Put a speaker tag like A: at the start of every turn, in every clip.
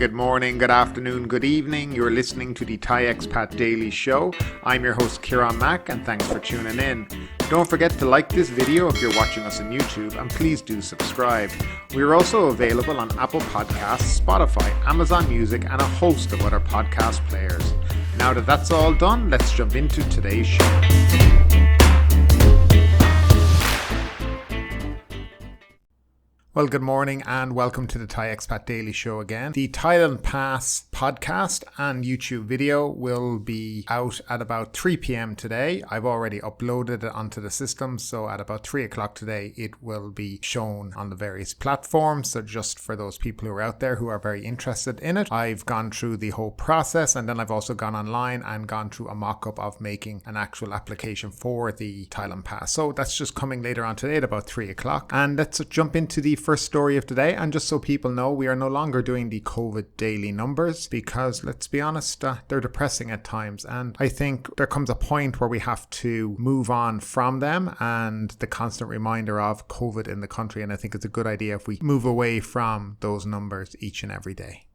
A: good morning, good afternoon, good evening. You're listening to the Thai Expat Daily Show. I'm your host Kieran Mack and thanks for tuning in. Don't forget to like this video if you're watching us on YouTube and please do subscribe. We're also available on Apple Podcasts, Spotify, Amazon Music and a host of other podcast players. Now that that's all done, let's jump into today's show. Well, good morning and welcome to the Thai Expat Daily Show again. The Thailand Pass podcast and YouTube video will be out at about 3 p.m. today. I've already uploaded it onto the system, so at about 3 o'clock today it will be shown on the various platforms. So just for those people who are out there who are very interested in it, I've gone through the whole process and then I've also gone online and gone through a mock-up of making an actual application for the Thailand Pass. So that's just coming later on today at about 3 o'clock. And let's jump into the first story of today. And just so people know, we are no longer doing the COVID daily numbers because, let's be honest, they're depressing at times. And I think there comes a point where we have to move on from them and the constant reminder of COVID in the country. And I think it's a good idea if we move away from those numbers each and every day.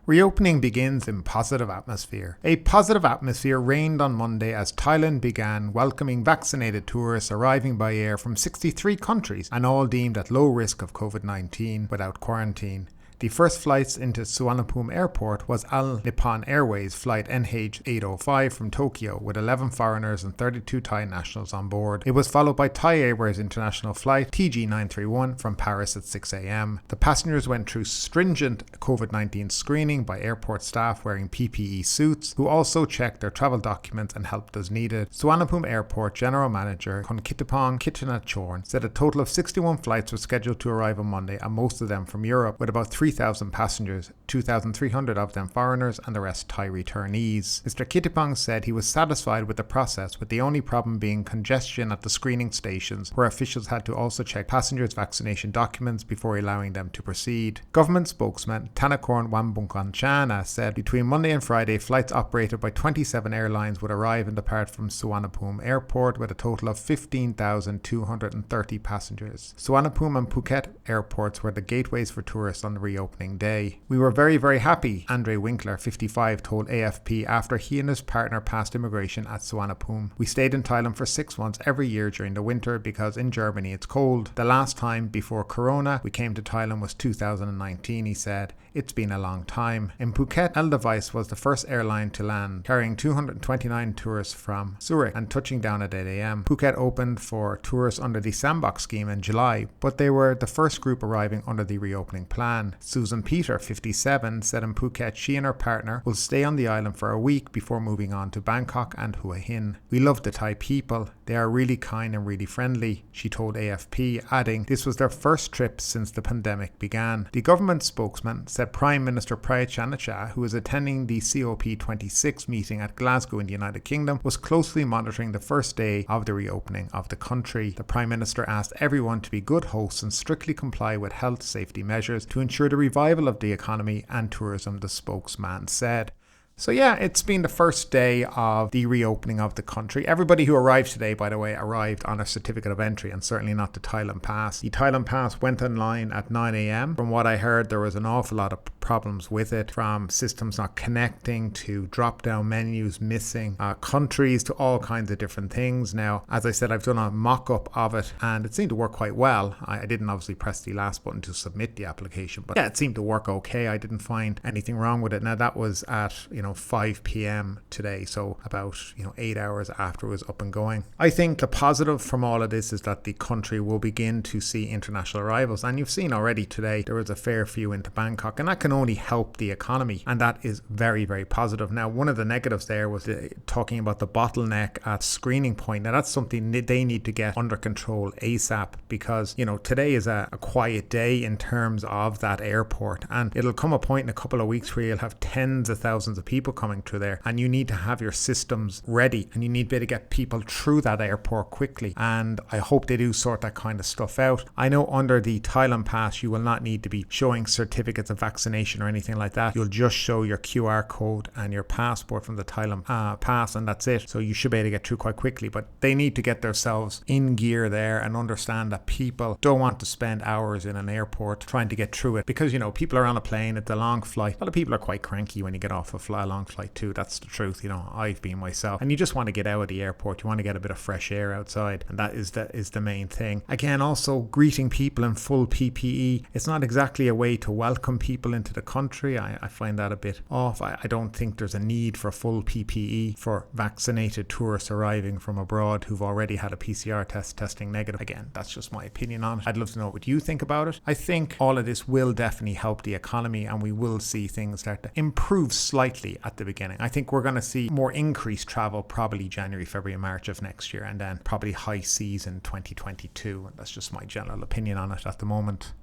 A: Reopening begins in positive atmosphere. A positive atmosphere reigned on Monday as Thailand began welcoming vaccinated tourists arriving by air from 63 countries and all deemed at low risk of COVID-19 without quarantine. The first flights into Suvarnabhumi Airport was All Nippon Airways flight NH805 from Tokyo with 11 foreigners and 32 Thai nationals on board. It was followed by Thai Airways international flight TG931 from Paris at 6 a.m. The passengers went through stringent COVID-19 screening by airport staff wearing PPE suits, who also checked their travel documents and helped as needed. Suvarnabhumi Airport General Manager Khonkittapong Kitchenachorn said a total of 61 flights were scheduled to arrive on Monday, and most of them from Europe, with about 3,000 passengers, 2,300 of them foreigners and the rest Thai returnees. Mr. Kittipong said he was satisfied with the process, with the only problem being congestion at the screening stations, where officials had to also check passengers' vaccination documents before allowing them to proceed. Government spokesman Thanakorn Wambungkanchana said between Monday and Friday, flights operated by 27 airlines would arrive and depart from Suvarnabhumi Airport with a total of 15,230 passengers. Suvarnabhumi and Phuket airports were the gateways for tourists on the reopening day. We were very, very happy, Andre Winkler, 55, told AFP after he and his partner passed immigration at Suvarnabhumi. We stayed in Thailand for 6 months every year during the winter because in Germany it's cold. The last time before Corona we came to Thailand was 2019, he said. It's been a long time. In Phuket, Edelweiss was the first airline to land, carrying 229 tourists from Zurich and touching down at 8 a.m. Phuket opened for tourists under the Sandbox scheme in July, but they were the first group arriving under the reopening plan. Susan Peter, 57, said in Phuket she and her partner will stay on the island for a week before moving on to Bangkok and Hua Hin. We love the Thai people. They are really kind and really friendly, she told AFP, adding this was their first trip since the pandemic began. The government spokesman said Prime Minister Prayut Chan-o-cha, who is attending the COP26 meeting at Glasgow in the United Kingdom, was closely monitoring the first day of the reopening of the country. The Prime Minister asked everyone to be good hosts and strictly comply with health safety measures to ensure the revival of the economy and tourism, the spokesman said. So yeah, it's been the first day of the reopening of the country. Everybody who arrived today, by the way, arrived on a certificate of entry and certainly not the Thailand Pass. The Thailand Pass went online at 9 a.m. From what I heard, there was an awful lot of problems with it, from systems not connecting to drop-down menus missing, countries to all kinds of different things. Now, as I said, I've done a mock-up of it and it seemed to work quite well. I didn't obviously press the last button to submit the application, but yeah, it seemed to work okay. I didn't find anything wrong with it. Now, that was at, 5 p.m. today, so about 8 hours after it was up and going. I think the positive from all of this is that the country will begin to see international arrivals, and you've seen already today there was a fair few into Bangkok, and that can only help the economy, and that is very, very positive. Now, one of the negatives there was talking about the bottleneck at screening point. Now, that's something they need to get under control ASAP, because today is a quiet day in terms of that airport, and it'll come a point in a couple of weeks where you'll have tens of thousands of people people coming through there, and you need to have your systems ready, and you need to be able to get people through that airport quickly. And I hope they do sort that kind of stuff out. I know under the Thailand Pass, you will not need to be showing certificates of vaccination or anything like that. You'll just show your QR code and your passport from the Thailand Pass, and that's it. So you should be able to get through quite quickly, but they need to get themselves in gear there and understand that people don't want to spend hours in an airport trying to get through it, because people are on a plane, it's a long flight. A lot of people are quite cranky when you get off a long flight too. That's the truth. I've been myself, and you just want to get out of the airport. You want to get a bit of fresh air outside, and that is the main thing. Again, also greeting people in full PPE. It's not exactly a way to welcome people into the country. I find that a bit off. I don't think there's a need for full PPE for vaccinated tourists arriving from abroad who've already had a PCR test testing negative. Again, that's just my opinion on it. I'd love to know what you think about it. I think all of this will definitely help the economy, and we will see things start to improve slightly at the beginning. I think we're going to see more increased travel probably January, February, March of next year, and then probably high season 2022. And that's just my general opinion on it at the moment.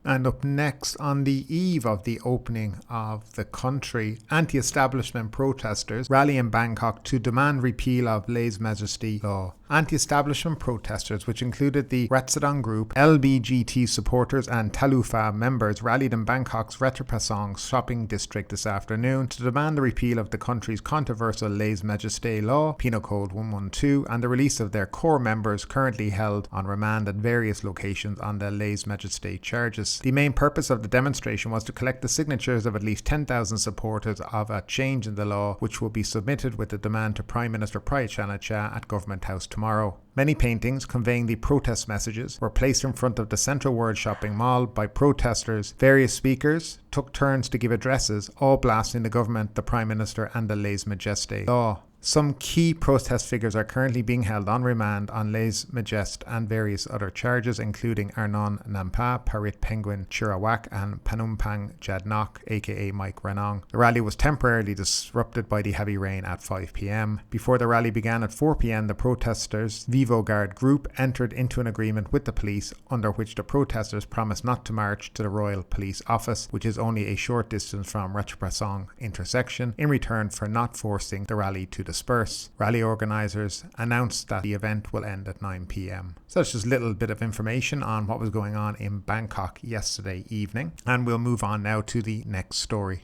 A: And up next, on the eve of the opening of the country, anti-establishment protesters rally in Bangkok to demand repeal of lèse law. Anti-establishment protesters, which included the Ratsadon group, LBGT supporters and Talufah members, rallied in Bangkok's Ratchaprasong shopping district this afternoon to demand the repeal of the country's controversial lèse majesté law, Penal Code 112, and the release of their core members currently held on remand at various locations on the lèse majesté charges. The main purpose of the demonstration was to collect the signatures of at least 10,000 supporters of a change in the law, which will be submitted with the demand to Prime Minister Prayut Chan-o-cha at Government House tomorrow. Many paintings conveying the protest messages were placed in front of the Central World Shopping Mall by protesters. Various speakers took turns to give addresses, all blasting the government, the Prime Minister and the lèse majesté law. Some key protest figures are currently being held on remand on lèse majesté and various other charges, including Arnon Nampa, Parit Penguin Chirawak, and Panumpang Jadnok, aka Mike Ranong. The rally was temporarily disrupted by the heavy rain at 5 p.m. Before the rally began at 4 p.m, the protesters' Vivo Guard group entered into an agreement with the police, under which the protesters promised not to march to the Royal Police Office, which is only a short distance from Ratchaprasong intersection, in return for not forcing the rally to disperse. Rally organisers announced that the event will end at 9 p.m. So that's just a little bit of information on what was going on in Bangkok yesterday evening, and we'll move on now to the next story.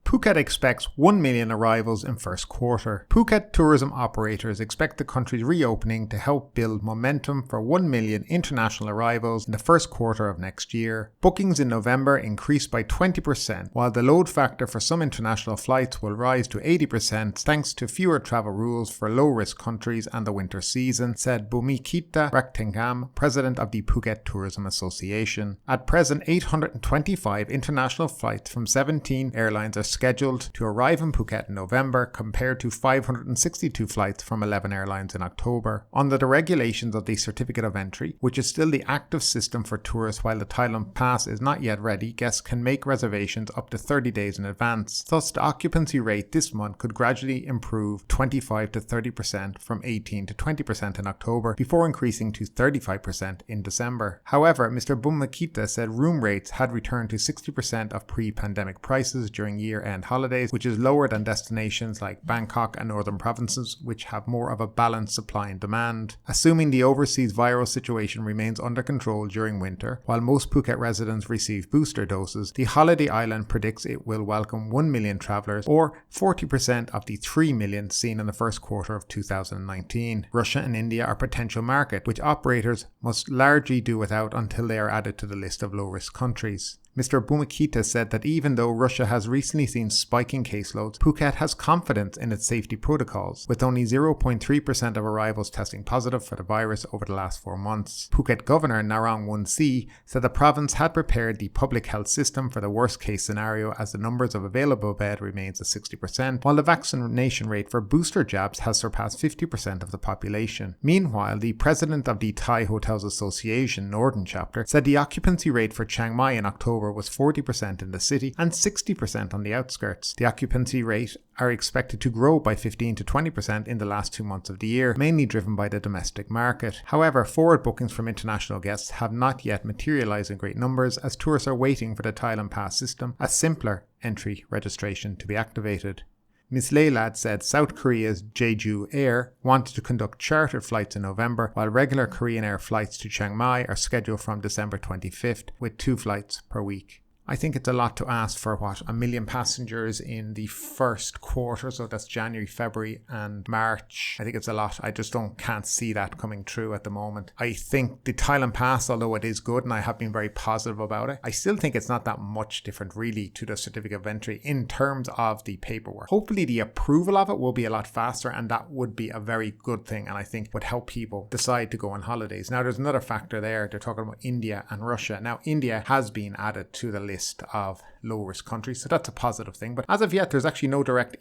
A: Phuket expects 1 million arrivals in first quarter. Phuket tourism operators expect the country's reopening to help build momentum for 1 million international arrivals in the first quarter of next year. Bookings in November increased by 20%, while the load factor for some international flights will rise to 80% thanks to fewer travel rules for low-risk countries and the winter season, said Bhumikita Rakhtengam, president of the Phuket Tourism Association. At present, 825 international flights from 17 airlines are scheduled to arrive in Phuket in November, compared to 562 flights from 11 airlines in October. Under the regulations of the Certificate of Entry, which is still the active system for tourists while the Thailand Pass is not yet ready, guests can make reservations up to 30 days in advance. Thus, the occupancy rate this month could gradually improve 25 to 30% from 18 to 20% in October, before increasing to 35% in December. However, Mr. Bhumikita said room rates had returned to 60% of pre-pandemic prices during year-end holidays, which is lower than destinations like Bangkok and northern provinces, which have more of a balanced supply and demand. Assuming the overseas viral situation remains under control during winter, while most Phuket residents receive booster doses, the holiday island predicts it will welcome 1 million travellers, or 40% of the 3 million seen in the first quarter of 2019. Russia and India are potential markets, which operators must largely do without until they are added to the list of low-risk countries. Mr. Bhumikita said that even though Russia has recently seen spiking caseloads, Phuket has confidence in its safety protocols, with only 0.3% of arrivals testing positive for the virus over the last 4 months. Phuket Governor Narong Wonsi said the province had prepared the public health system for the worst case scenario, as the numbers of available beds remains at 60%, while the vaccination rate for booster jabs has surpassed 50% of the population. Meanwhile, the president of the Thai Hotels Association Northern Chapter said the occupancy rate for Chiang Mai in October October was 40% in the city and 60% on the outskirts. The occupancy rate are expected to grow by 15 to 20% in the last 2 months of the year, mainly driven by the domestic market. However, forward bookings from international guests have not yet materialized in great numbers as tourists are waiting for the Thailand Pass system, a simpler entry registration, to be activated. Ms. Leilad said South Korea's Jeju Air wanted to conduct chartered flights in November, while regular Korean Air flights to Chiang Mai are scheduled from December 25th, with 2 flights per week. I think it's a lot to ask for 1 million passengers in the first quarter, so that's January, February and March. I think it's a lot. I just can't see that coming true at the moment. I think the Thailand Pass, although it is good and I have been very positive about it, I still think it's not that much different really to the certificate of entry in terms of the paperwork. Hopefully the approval of it will be a lot faster, and that would be a very good thing, and I think would help people decide to go on holidays. Now there's another factor there. They're talking about India and Russia. Now India has been added to the list of low-risk countries, so that's a positive thing. But as of yet, there's actually no direct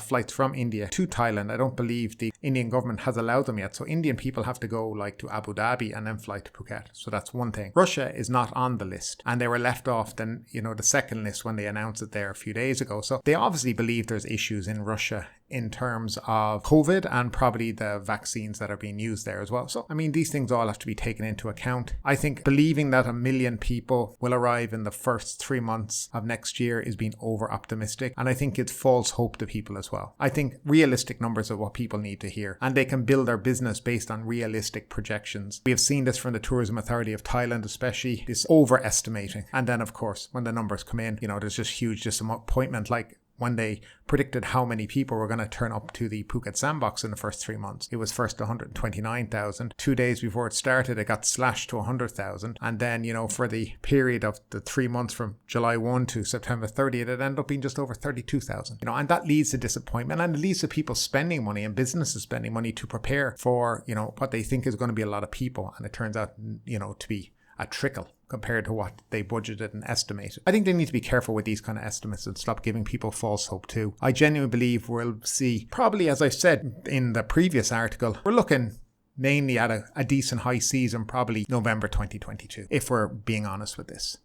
A: flights from India to Thailand. I don't believe the Indian government has allowed them yet, so Indian people have to go to Abu Dhabi and then fly to Phuket. So that's one thing. Russia is not on the list, and they were left off the second list when they announced it there a few days ago. So they obviously believe there's issues in Russia in terms of COVID and probably the vaccines that are being used there as well. So, these things all have to be taken into account. I think believing that 1 million people will arrive in the first 3 months of next year is being over optimistic, and I think it's false hope to people as well. I think realistic numbers are what people need to hear, and they can build their business based on realistic projections. We have seen this from the Tourism Authority of Thailand, especially this overestimating. And then, of course, when the numbers come in, there's just huge disappointment, like when they predicted how many people were going to turn up to the Phuket Sandbox in the first 3 months. It was first 129,000. 2 days before it started, it got slashed to 100,000. And then, for the period of the 3 months from July 1 to September 30th, it ended up being just over 32,000. And that leads to disappointment, and it leads to people spending money and businesses spending money to prepare for, what they think is going to be a lot of people. And it turns out, to be a trickle compared to what they budgeted and estimated. I think they need to be careful with these kind of estimates and stop giving people false hope too. I genuinely believe we'll see, probably as I said in the previous article, we're looking mainly at a decent high season, probably November 2022, if we're being honest with this.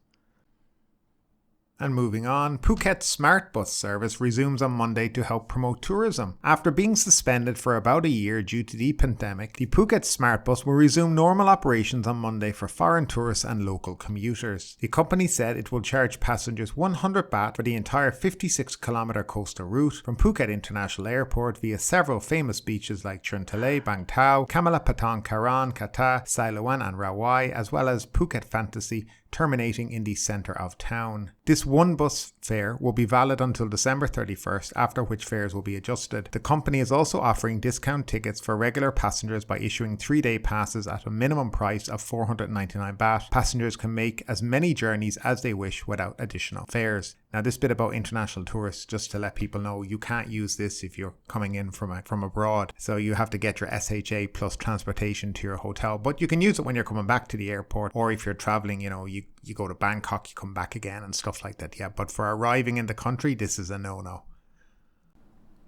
A: And moving on, Phuket Smart Bus service resumes on Monday to help promote tourism. After being suspended for about a year due to the pandemic, the Phuket Smart Bus will resume normal operations on Monday for foreign tourists and local commuters. The company said it will charge passengers 100 baht for the entire 56-kilometre coastal route from Phuket International Airport via several famous beaches like Chuntalay, Bang Tao, Kamala Patong Karan, Kata, Sailawan and Rawai, as well as Phuket Fantasy, terminating in the centre of town. This one bus fare will be valid until December 31st, after which fares will be adjusted. The company is also offering discount tickets for regular passengers by issuing 3-day passes at a minimum price of 499 baht. Passengers can make as many journeys as they wish without additional fares. Now, this bit about international tourists, just to let people know, you can't use this if you're coming in from abroad. So you have to get your SHA plus transportation to your hotel. But you can use it when you're coming back to the airport, or if you're traveling, you go to Bangkok, you come back again and stuff like that. Yeah, but for arriving in the country, this is a no-no.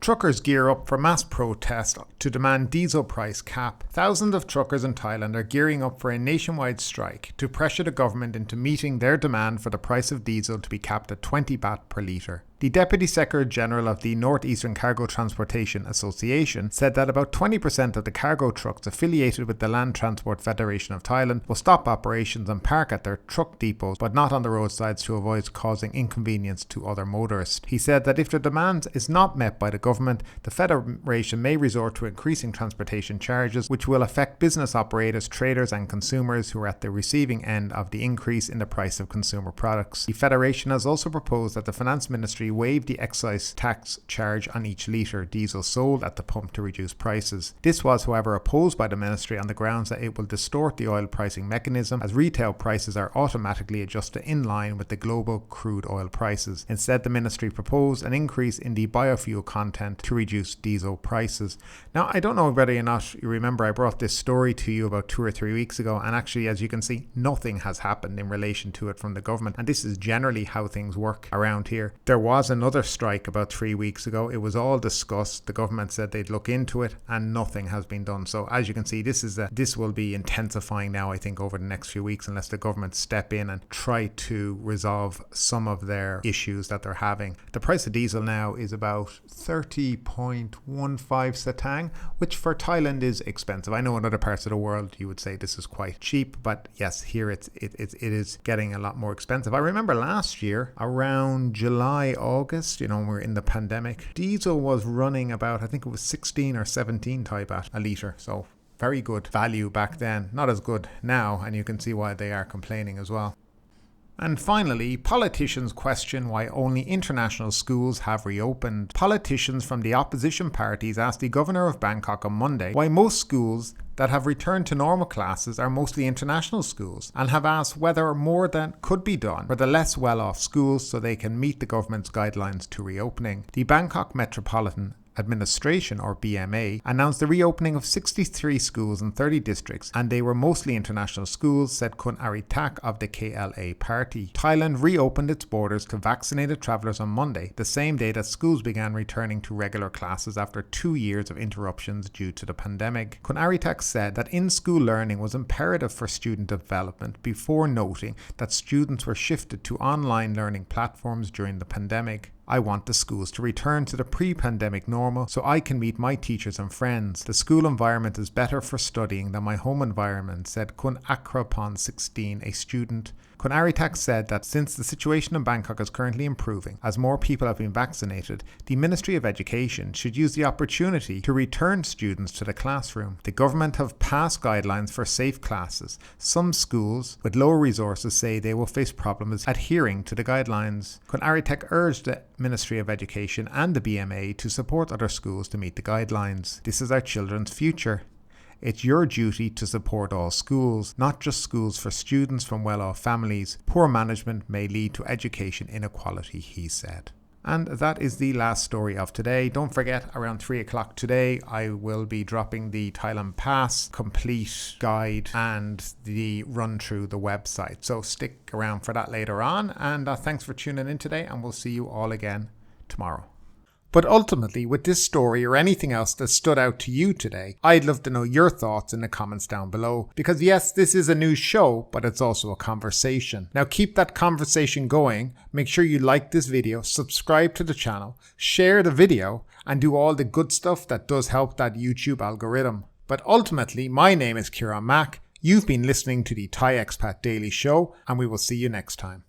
A: Truckers gear up for mass protest to demand diesel price cap. Thousands of truckers in Thailand are gearing up for a nationwide strike to pressure the government into meeting their demand for the price of diesel to be capped at 20 baht per litre. The Deputy Secretary General of the Northeastern Cargo Transportation Association said that about 20% of the cargo trucks affiliated with the Land Transport Federation of Thailand will stop operations and park at their truck depots, but not on the roadsides, to avoid causing inconvenience to other motorists. He said that if the demand is not met by the government, the Federation may resort to increasing transportation charges, which will affect business operators, traders and consumers who are at the receiving end of the increase in the price of consumer products. The Federation has also proposed that the Finance Ministry waive the excise tax charge on each litre diesel sold at the pump to reduce prices. This was, however, opposed by the ministry on the grounds that it will distort the oil pricing mechanism, as retail prices are automatically adjusted in line with the global crude oil prices. Instead, the ministry proposed an increase in the biofuel content to reduce diesel prices. Now, I don't know whether or not you remember, I brought this story to you about 2 or 3 weeks ago, and actually, as you can see, nothing has happened in relation to it from the government, and this is generally how things work around here. There was was another strike about 3 weeks ago. It was all discussed. The government said they'd look into it and nothing has been done. So as you can see, this will be intensifying now, I think, over the next few weeks unless the government step in and try to resolve some of their issues that they're having. The price of diesel now is about 30.15 satang, which for Thailand is expensive. I know in other parts of the world you would say this is quite cheap, but yes, here it is getting a lot more expensive. I remember last year around July, August, when we're in the pandemic, diesel was running about, I think it was 16 or 17 Thai baht a litre. So very good value back then, not as good now, and you can see why they are complaining as well. And finally, politicians question why only international schools have reopened. Politicians from the opposition parties asked the governor of Bangkok on Monday why most schools that have returned to normal classes are mostly international schools, and have asked whether more than could be done for the less well-off schools so they can meet the government's guidelines to reopening. The Bangkok Metropolitan Administration, or BMA, announced the reopening of 63 schools in 30 districts, and they were mostly international schools, said Kun Aritak of the KLA party. Thailand reopened its borders to vaccinated travellers on Monday, the same day that schools began returning to regular classes after 2 years of interruptions due to the pandemic. Kun Aritak said that in-school learning was imperative for student development, before noting that students were shifted to online learning platforms during the pandemic. I want the schools to return to the pre-pandemic normal so I can meet my teachers and friends. The school environment is better for studying than my home environment, said Kun Akrapon 16, a student. Kun Aritak said that since the situation in Bangkok is currently improving, as more people have been vaccinated, the Ministry of Education should use the opportunity to return students to the classroom. The government have passed guidelines for safe classes. Some schools with lower resources say they will face problems adhering to the guidelines. Kun Aritak urged the Ministry of Education and the BMA to support other schools to meet the guidelines. This is our children's future. It's your duty to support all schools, not just schools for students from well-off families. Poor management may lead to education inequality, he said. And that is the last story of today. Don't forget, around 3 o'clock today, I will be dropping the Thailand Pass complete guide and the run through the website. So stick around for that later on. And thanks for tuning in today, and we'll see you all again tomorrow. But ultimately, with this story or anything else that stood out to you today, I'd love to know your thoughts in the comments down below. Because yes, this is a news show, but it's also a conversation. Now keep that conversation going. Make sure you like this video, subscribe to the channel, share the video, and do all the good stuff that does help that YouTube algorithm. But ultimately, my name is Kieran Mack. You've been listening to the Thai Expat Daily Show, and we will see you next time.